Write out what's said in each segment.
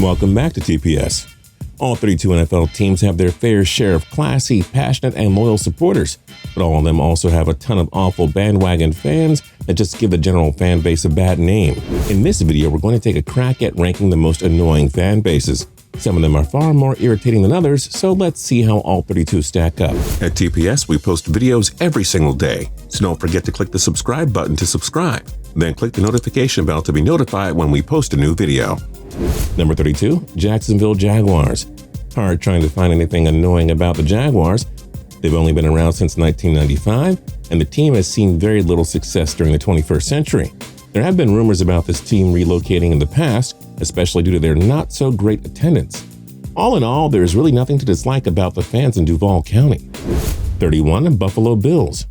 Welcome back to TPS. All 32 NFL teams have their fair share of classy, passionate, and loyal supporters, but all of them also have a ton of awful bandwagon fans that just give the general fan base a bad name. In this video, we're going to take a crack at ranking the most annoying fan bases. Some of them are far more irritating than others, so let's see how all 32 stack up. At TPS, we post videos every single day, so don't forget to click the subscribe button to subscribe. Then click the notification bell to be notified when we post a new video. Number 32, Jacksonville Jaguars. Hard trying to find anything annoying about the Jaguars. They've only been around since 1995, and the team has seen very little success during the 21st century. There have been rumors about this team relocating in the past, especially due to their not-so-great attendance. All in all, there is really nothing to dislike about the fans in Duval County. 31, Buffalo Bills.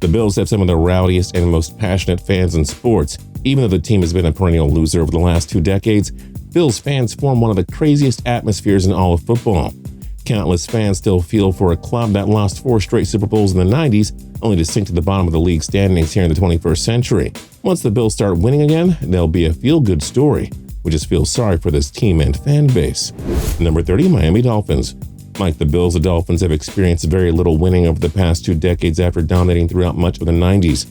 The Bills have some of the rowdiest and most passionate fans in sports. Even though the team has been a perennial loser over the last 2 decades, Bills fans form one of the craziest atmospheres in all of football. Countless fans still feel for a club that lost 4 straight Super Bowls in the 90s, only to sink to the bottom of the league standings here in the 21st century. Once the Bills start winning again, they'll be a feel-good story. We just feel sorry for this team and fan base. Number 30, Miami Dolphins. Like the Bills, the Dolphins have experienced very little winning over the past 2 decades after dominating throughout much of the 90s.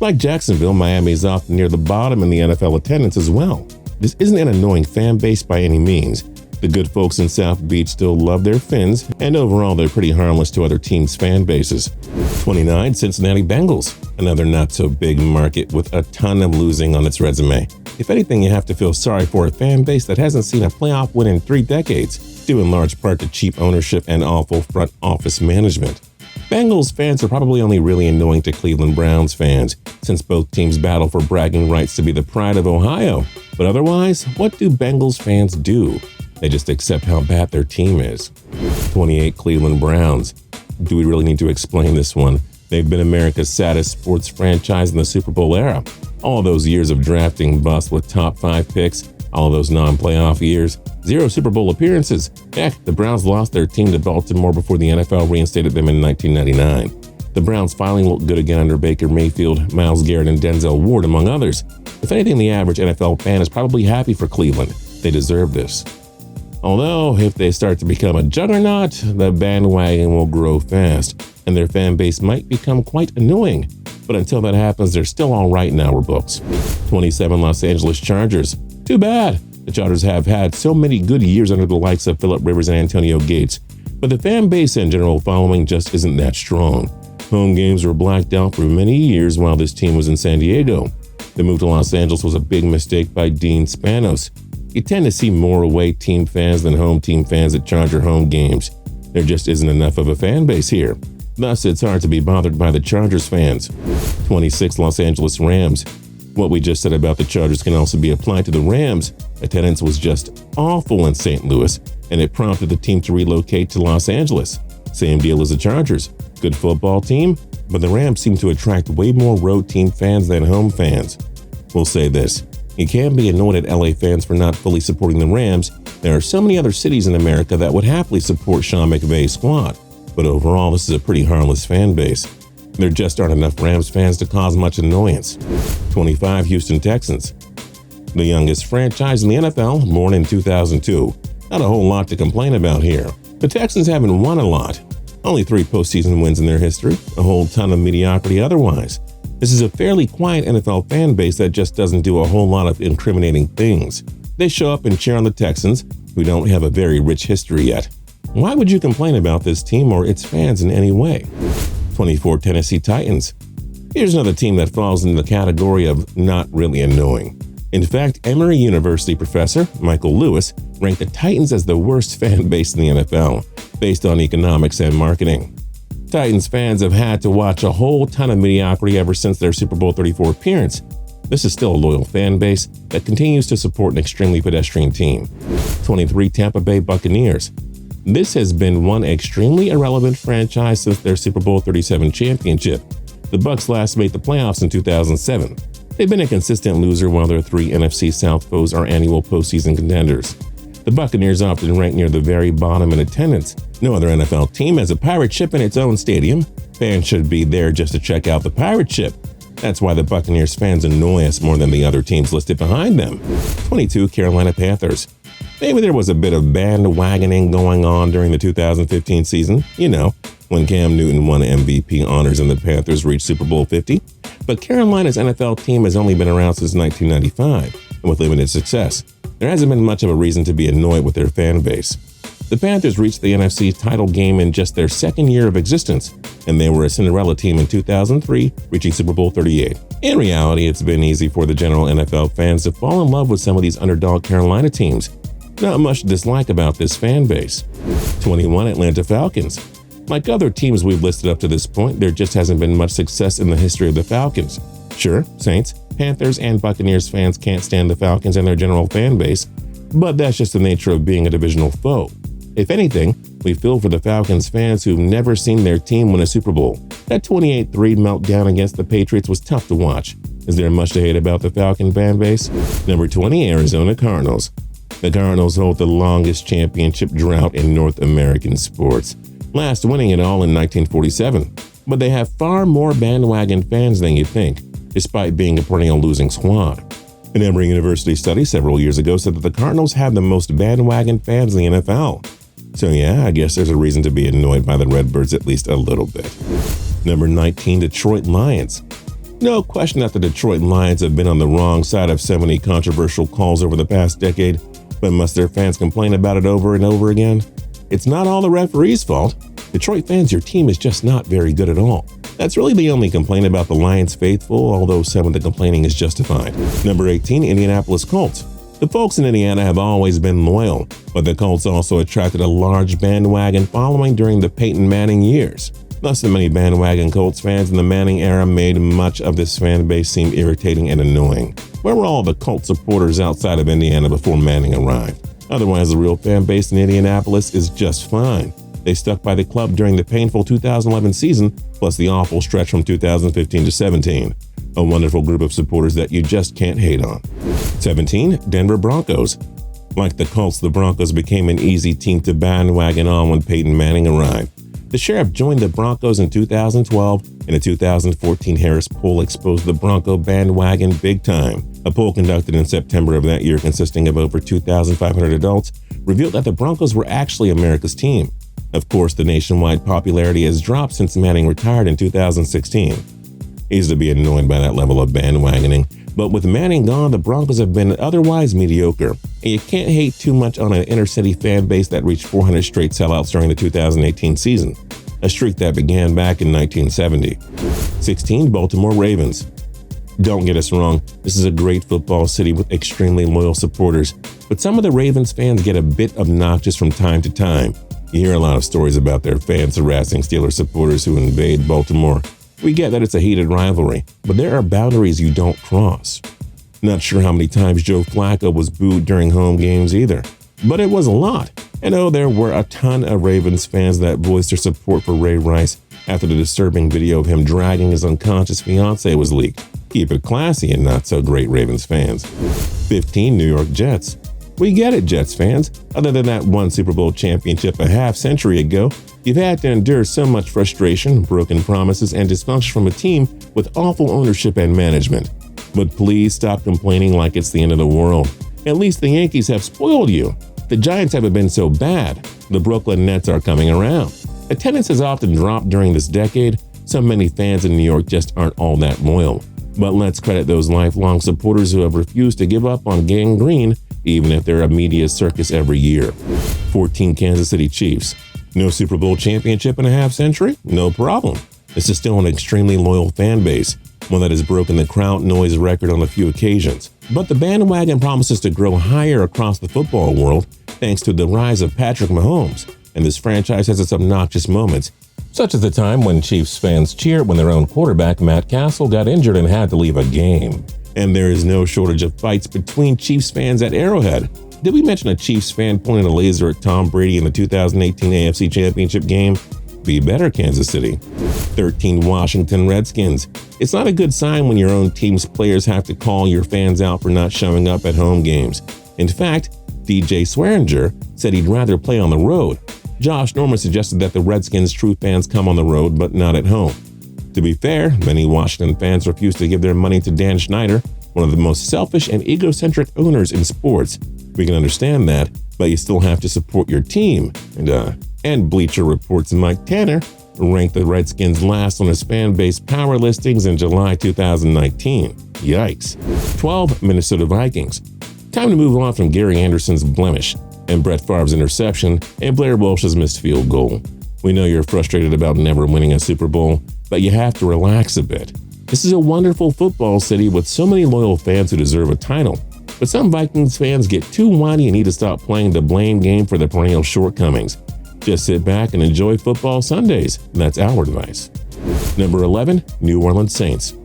Like Jacksonville, Miami is often near the bottom in the NFL attendance as well. This isn't an annoying fan base by any means. The good folks in South Beach still love their Fins, and overall they're pretty harmless to other teams' fan bases. 29, Cincinnati Bengals. Another not-so-big market with a ton of losing on its resume. If anything, you have to feel sorry for a fan base that hasn't seen a playoff win in 3 decades, due in large part to cheap ownership and awful front office management. Bengals fans are probably only really annoying to Cleveland Browns fans, since both teams battle for bragging rights to be the pride of Ohio. But otherwise, what do Bengals fans do? They just accept how bad their team is. 28, Cleveland Browns. Do we really need to explain this one? They've been America's saddest sports franchise in the Super Bowl era. All those years of drafting bust with top 5 picks, all those non-playoff years, 0 Super Bowl appearances. Heck, the Browns lost their team to Baltimore before the NFL reinstated them in 1999. The Browns finally looked good again under Baker Mayfield, Myles Garrett, and Denzel Ward, among others. If anything, the average NFL fan is probably happy for Cleveland. They deserve this. Although, if they start to become a juggernaut, the bandwagon will grow fast, and their fan base might become quite annoying. But until that happens, they're still all right in our books. 27, Los Angeles Chargers. Too bad. The Chargers have had so many good years under the likes of Phillip Rivers and Antonio Gates, but the fan base and general following just isn't that strong. Home games were blacked out for many years while this team was in San Diego. The move to Los Angeles was a big mistake by Dean Spanos. You tend to see more away team fans than home team fans at Charger home games. There just isn't enough of a fan base here. Thus, it's hard to be bothered by the Chargers fans. 26, Los Angeles Rams. What we just said about the Chargers can also be applied to the Rams. Attendance was just awful in St. Louis, and it prompted the team to relocate to Los Angeles. Same deal as the Chargers. Good football team, but the Rams seem to attract way more road team fans than home fans. We'll say this. You can't be annoyed at LA fans for not fully supporting the Rams. There are so many other cities in America that would happily support Sean McVay's squad. But overall, this is a pretty harmless fan base. There just aren't enough Rams fans to cause much annoyance. 25, Houston Texans. The youngest franchise in the NFL, born in 2002. Not a whole lot to complain about here. The Texans haven't won a lot. Only 3 postseason wins in their history, a whole ton of mediocrity otherwise. This is a fairly quiet NFL fan base that just doesn't do a whole lot of incriminating things. They show up and cheer on the Texans, who don't have a very rich history yet. Why would you complain about this team or its fans in any way? 24, Tennessee Titans. Here's another team that falls into the category of not really annoying. In fact, Emory University professor Michael Lewis ranked the Titans as the worst fan base in the NFL, based on economics and marketing. Titans fans have had to watch a whole ton of mediocrity ever since their Super Bowl 34 appearance. This is still a loyal fan base that continues to support an extremely pedestrian team. 23, Tampa Bay Buccaneers. This has been one extremely irrelevant franchise since their Super Bowl 37 championship. The Bucs last made the playoffs in 2007. They've been a consistent loser while their 3 NFC South foes are annual postseason contenders. The Buccaneers often rank near the very bottom in attendance. No other NFL team has a pirate ship in its own stadium. Fans should be there just to check out the pirate ship. That's why the Buccaneers fans annoy us more than the other teams listed behind them. 22, Carolina Panthers. Maybe there was a bit of bandwagoning going on during the 2015 season, when Cam Newton won MVP honors and the Panthers reached Super Bowl 50. But Carolina's NFL team has only been around since 1995, and with limited success, there hasn't been much of a reason to be annoyed with their fan base. The Panthers reached the NFC title game in just their second year of existence, and they were a Cinderella team in 2003, reaching Super Bowl 38. In reality, it's been easy for the general NFL fans to fall in love with some of these underdog Carolina teams. Not much to dislike about this fan base. 21 Atlanta Falcons. Like other teams we've listed up to this point, there just hasn't been much success in the history of the Falcons. Sure, Saints, Panthers, and Buccaneers fans can't stand the Falcons and their general fan base, but that's just the nature of being a divisional foe. If anything, we feel for the Falcons fans who've never seen their team win a Super Bowl. That 28-3 meltdown against the Patriots was tough to watch. Is there much to hate about the Falcon fan base? Number 20, Arizona Cardinals. The Cardinals hold the longest championship drought in North American sports, last winning it all in 1947. But they have far more bandwagon fans than you think, despite being a perennial losing squad. An Emory University study several years ago said that the Cardinals have the most bandwagon fans in the NFL. So yeah, I guess there's a reason to be annoyed by the Redbirds at least a little bit. Number 19, Detroit Lions. No question that the Detroit Lions have been on the wrong side of so many controversial calls over the past decade, but must their fans complain about it over and over again? It's not all the referees' fault. Detroit fans, your team is just not very good at all. That's really the only complaint about the Lions faithful, although some of the complaining is justified. Number 18, Indianapolis Colts. The folks in Indiana have always been loyal, but the Colts also attracted a large bandwagon following during the Peyton Manning years. Thus, the many bandwagon Colts fans in the Manning era made much of this fan base seem irritating and annoying. Where were all the Colts supporters outside of Indiana before Manning arrived? Otherwise, the real fan base in Indianapolis is just fine. They stuck by the club during the painful 2011 season, plus the awful stretch from 2015 to 17. A wonderful group of supporters that you just can't hate on. 17. Denver Broncos. Like the Colts, the Broncos became an easy team to bandwagon on when Peyton Manning arrived. The Sheriff joined the Broncos in 2012, and a 2014 Harris poll exposed the Bronco bandwagon big time. A poll conducted in September of that year consisting of over 2,500 adults revealed that the Broncos were actually America's team. Of course, the nationwide popularity has dropped since Manning retired in 2016. Easy to be annoyed by that level of bandwagoning, but with Manning gone, the Broncos have been otherwise mediocre, and you can't hate too much on an inner-city fan base that reached 400 straight sellouts during the 2018 season, a streak that began back in 1970. 16. Baltimore Ravens. Don't get us wrong, this is a great football city with extremely loyal supporters, but some of the Ravens fans get a bit obnoxious from time to time. You hear a lot of stories about their fans harassing Steelers supporters who invade Baltimore. We get that it's a heated rivalry, but there are boundaries you don't cross. Not sure how many times Joe Flacco was booed during home games either, but it was a lot. And there were a ton of Ravens fans that voiced their support for Ray Rice after the disturbing video of him dragging his unconscious fiancée was leaked. Keep it classy and not so great, Ravens fans. 15. New York Jets. We get it, Jets fans. Other than that one Super Bowl championship a half-century ago, you've had to endure so much frustration, broken promises, and dysfunction from a team with awful ownership and management. But please stop complaining like it's the end of the world. At least the Yankees have spoiled you. The Giants haven't been so bad. The Brooklyn Nets are coming around. Attendance has often dropped during this decade. So many fans in New York just aren't all that loyal. But let's credit those lifelong supporters who have refused to give up on Gang Green, even if they're a media circus every year. 14. Kansas City Chiefs. No Super Bowl championship in a half-century? No problem. This is still an extremely loyal fan base, one that has broken the crowd noise record on a few occasions. But the bandwagon promises to grow higher across the football world thanks to the rise of Patrick Mahomes, and this franchise has its obnoxious moments, such as the time when Chiefs fans cheered when their own quarterback Matt Castle got injured and had to leave a game. And there is no shortage of fights between Chiefs fans at Arrowhead. Did we mention a Chiefs fan pointing a laser at Tom Brady in the 2018 AFC Championship game? Be better, Kansas City. 13. Washington Redskins. It's not a good sign when your own team's players have to call your fans out for not showing up at home games. In fact, DJ Swearinger said he'd rather play on the road. Josh Norman suggested that the Redskins' true fans come on the road but not at home. To be fair, many Washington fans refuse to give their money to Dan Snyder, one of the most selfish and egocentric owners in sports, We can understand that, but you still have to support your team. And Bleacher Report's Mike Tanner ranked the Redskins last on his fan base power listings in July 2019. Yikes. 12 Minnesota Vikings. Time to move on from Gary Anderson's blemish and Brett Favre's interception and Blair Walsh's missed field goal. We know you're frustrated about never winning a Super Bowl, but you have to relax a bit. This is a wonderful football city with so many loyal fans who deserve a title. But some Vikings fans get too whiny and need to stop playing the blame game for their perennial shortcomings. Just sit back and enjoy football Sundays. That's our advice. Number 11, New Orleans Saints.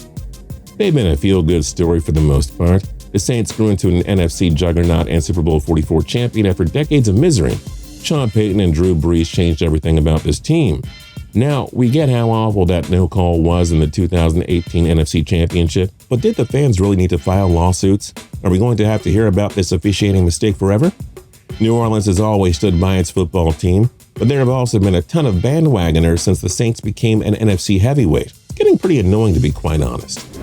They've been a feel-good story for the most part. The Saints grew into an NFC juggernaut and Super Bowl 44 champion after decades of misery. Sean Payton and Drew Brees changed everything about this team. Now, we get how awful that no call was in the 2018 NFC Championship, but did the fans really need to file lawsuits? Are we going to have to hear about this officiating mistake forever? New Orleans has always stood by its football team, but there have also been a ton of bandwagoners since the Saints became an NFC heavyweight. It's getting pretty annoying, to be quite honest.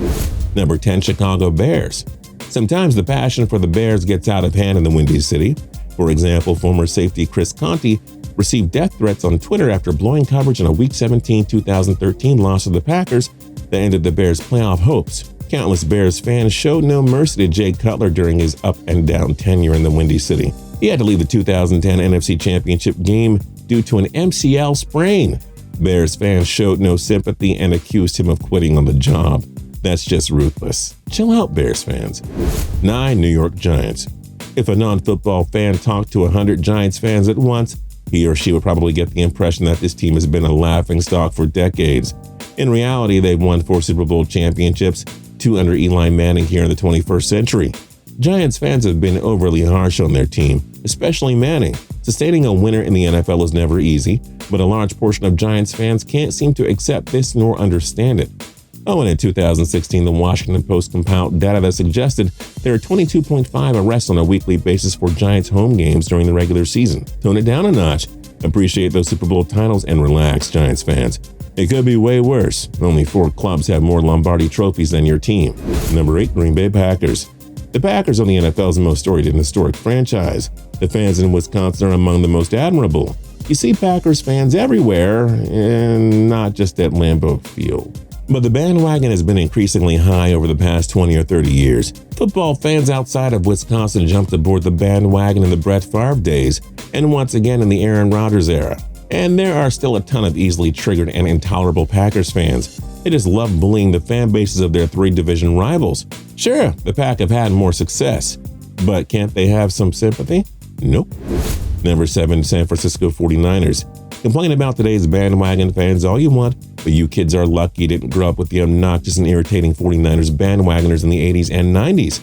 Number 10, Chicago Bears. Sometimes the passion for the Bears gets out of hand in the Windy City. For example, former safety Chris Conte received death threats on Twitter after blowing coverage in a Week 17 2013 loss to the Packers that ended the Bears' playoff hopes. Countless Bears fans showed no mercy to Jay Cutler during his up and down tenure in the Windy City. He had to leave the 2010 NFC Championship game due to an MCL sprain. Bears fans showed no sympathy and accused him of quitting on the job. That's just ruthless. Chill out, Bears fans. 9 New York Giants. If a non-football fan talked to 100 Giants fans at once, he or she would probably get the impression that this team has been a laughingstock for decades. In reality, they've won 4 Super Bowl championships, 2 under Eli Manning here in the 21st century. Giants fans have been overly harsh on their team, especially Manning. Sustaining a winner in the NFL is never easy, but a large portion of Giants fans can't seem to accept this nor understand it. Oh, and in 2016, the Washington Post compiled data that suggested there are 22.5 arrests on a weekly basis for Giants home games during the regular season. Tone it down a notch. Appreciate those Super Bowl titles and relax, Giants fans. It could be way worse. Only 4 clubs have more Lombardi trophies than your team. Number 8, Green Bay Packers. The Packers are the NFL's most storied and historic franchise. The fans in Wisconsin are among the most admirable. You see Packers fans everywhere, and not just at Lambeau Field. But the bandwagon has been increasingly high over the past 20 or 30 years. Football fans outside of Wisconsin jumped aboard the bandwagon in the Brett Favre days, and once again in the Aaron Rodgers era. And there are still a ton of easily triggered and intolerable Packers fans. They just love bullying the fan bases of their 3 division rivals. Sure, the Pack have had more success, but can't they have some sympathy? Nope. Number 7, San Francisco 49ers. Complain about today's bandwagon fans all you want, but you kids are lucky you didn't grow up with the obnoxious and irritating 49ers bandwagoners in the 80s and 90s.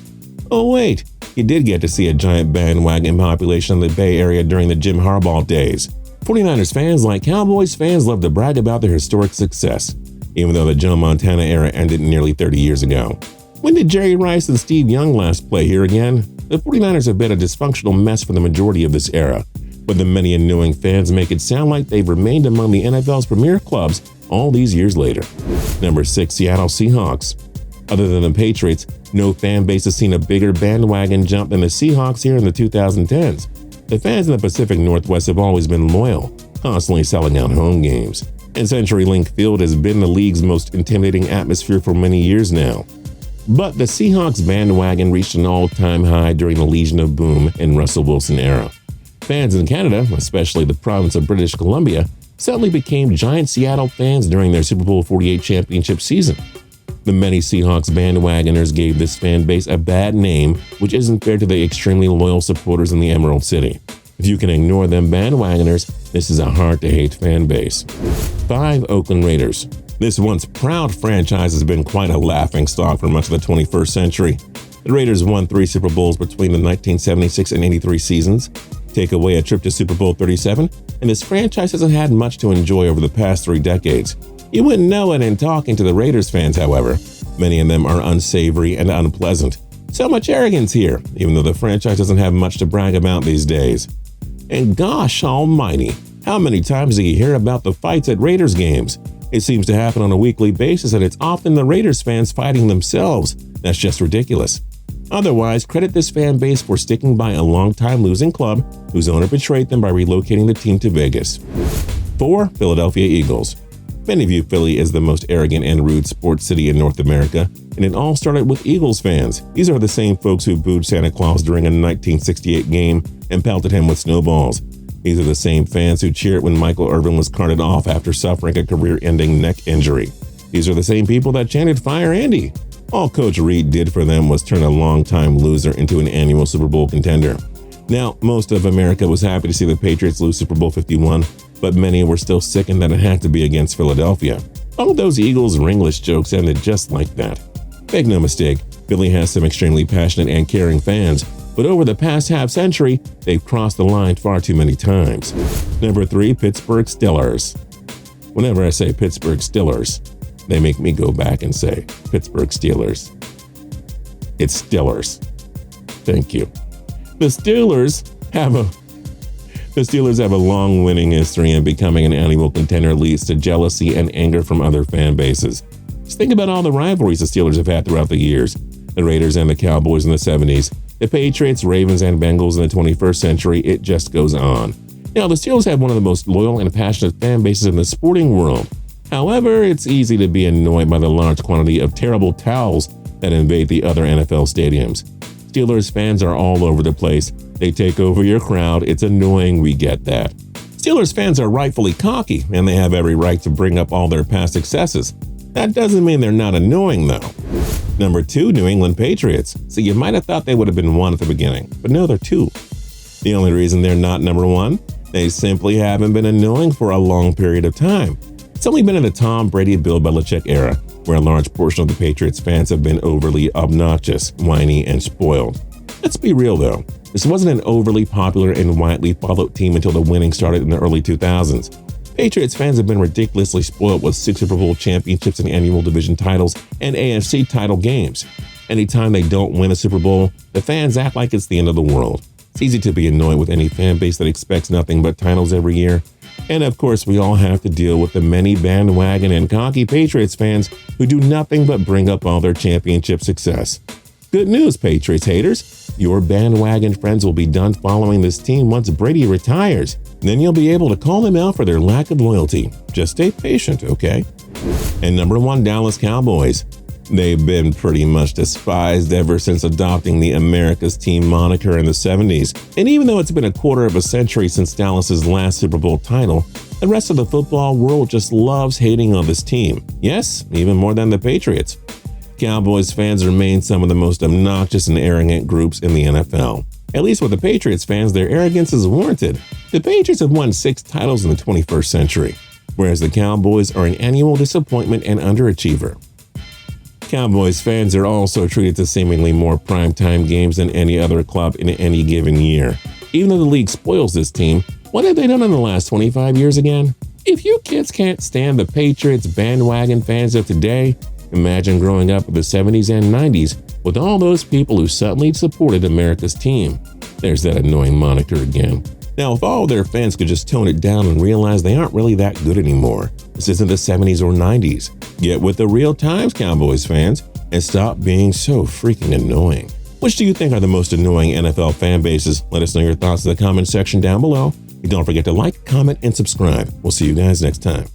Oh wait, you did get to see a giant bandwagon population in the Bay Area during the Jim Harbaugh days. 49ers fans, like Cowboys fans, love to brag about their historic success, even though the Joe Montana era ended nearly 30 years ago. When did Jerry Rice and Steve Young last play here again? The 49ers have been a dysfunctional mess for the majority of this era, but the many annoying fans make it sound like they've remained among the NFL's premier clubs all these years later. Number 6, Seattle Seahawks. Other than the Patriots, no fan base has seen a bigger bandwagon jump than the Seahawks here in the 2010s. The fans in the Pacific Northwest have always been loyal, constantly selling out home games. And CenturyLink Field has been the league's most intimidating atmosphere for many years now. But the Seahawks bandwagon reached an all-time high during the Legion of Boom and Russell Wilson era. Fans in Canada, especially the province of British Columbia, suddenly became giant Seattle fans during their Super Bowl 48 championship season. The many Seahawks bandwagoners gave this fan base a bad name, which isn't fair to the extremely loyal supporters in the Emerald City. If you can ignore them bandwagoners, this is a hard-to-hate fan base. 5 Oakland Raiders. This once proud franchise has been quite a laughingstock for much of the 21st century. The Raiders won 3 Super Bowls between the 1976 and 83 seasons. Take away a trip to Super Bowl 37, and this franchise hasn't had much to enjoy over the past 3 decades. You wouldn't know it in talking to the Raiders fans, however. Many of them are unsavory and unpleasant. So much arrogance here, even though the franchise doesn't have much to brag about these days. And gosh almighty, how many times do you hear about the fights at Raiders games? It seems to happen on a weekly basis, and it's often the Raiders fans fighting themselves. That's just ridiculous. Otherwise, credit this fan base for sticking by a long-time losing club whose owner betrayed them by relocating the team to Vegas. 4. Philadelphia Eagles. Many view Philly as the most arrogant and rude sports city in North America, and it all started with Eagles fans. These are the same folks who booed Santa Claus during a 1968 game and pelted him with snowballs. These are the same fans who cheered when Michael Irvin was carted off after suffering a career-ending neck injury. These are the same people that chanted "Fire Andy." All Coach Reid did for them was turn a long-time loser into an annual Super Bowl contender. Now, most of America was happy to see the Patriots lose Super Bowl 51, but many were still sickened that it had to be against Philadelphia. All of those Eagles ringlish jokes ended just like that. Make no mistake, Philly has some extremely passionate and caring fans, but over the past half-century, they've crossed the line far too many times. Number 3, Pittsburgh Steelers. Whenever I say Pittsburgh Steelers, they make me go back and say Pittsburgh Steelers. It's Steelers. Thank you. The Steelers have a long winning history, and becoming an annual contender leads to jealousy and anger from other fan bases. Just think about all the rivalries the Steelers have had throughout the years. The Raiders and the Cowboys in the 70s, the Patriots, Ravens, and Bengals in the 21st century, it just goes on. Now, the Steelers have one of the most loyal and passionate fan bases in the sporting world. However, it's easy to be annoyed by the large quantity of terrible towels that invade the other NFL stadiums. Steelers fans are all over the place. They take over your crowd. It's annoying, we get that. Steelers fans are rightfully cocky, and they have every right to bring up all their past successes. That doesn't mean they're not annoying, though. Number 2, New England Patriots. So you might have thought they would have been 1 at the beginning, but no, they're 2. The only reason they're not number 1, they simply haven't been annoying for a long period of time. It's only been in the Tom Brady, Bill Belichick era, where a large portion of the Patriots fans have been overly obnoxious, whiny, and spoiled. Let's be real, though. This wasn't an overly popular and widely followed team until the winning started in the early 2000s. Patriots fans have been ridiculously spoiled with 6 Super Bowl championships and annual division titles and AFC title games. Anytime they don't win a Super Bowl, the fans act like it's the end of the world. It's easy to be annoyed with any fan base that expects nothing but titles every year. And of course, we all have to deal with the many bandwagon and cocky Patriots fans who do nothing but bring up all their championship success. Good news, Patriots haters. Your bandwagon friends will be done following this team once Brady retires. Then you'll be able to call them out for their lack of loyalty. Just stay patient, okay? And number 1, Dallas Cowboys. They've been pretty much despised ever since adopting the America's Team moniker in the 70s. And even though it's been a quarter of a century since Dallas's last Super Bowl title, the rest of the football world just loves hating on this team. Yes, even more than the Patriots. Cowboys fans remain some of the most obnoxious and arrogant groups in the NFL. At least with the Patriots fans, their arrogance is warranted. The Patriots have won 6 titles in the 21st century, whereas the Cowboys are an annual disappointment and underachiever. Cowboys fans are also treated to seemingly more primetime games than any other club in any given year. Even though the league spoils this team, what have they done in the last 25 years again? If you kids can't stand the Patriots bandwagon fans of today, imagine growing up in the 70s and 90s with all those people who suddenly supported America's team. There's that annoying moniker again. Now, if all their fans could just tone it down and realize they aren't really that good anymore, this isn't the 70s or 90s. Get with the real times, Cowboys fans, and stop being so freaking annoying. Which do you think are the most annoying NFL fan bases? Let us know your thoughts in the comment section down below. And don't forget to like, comment, and subscribe. We'll see you guys next time.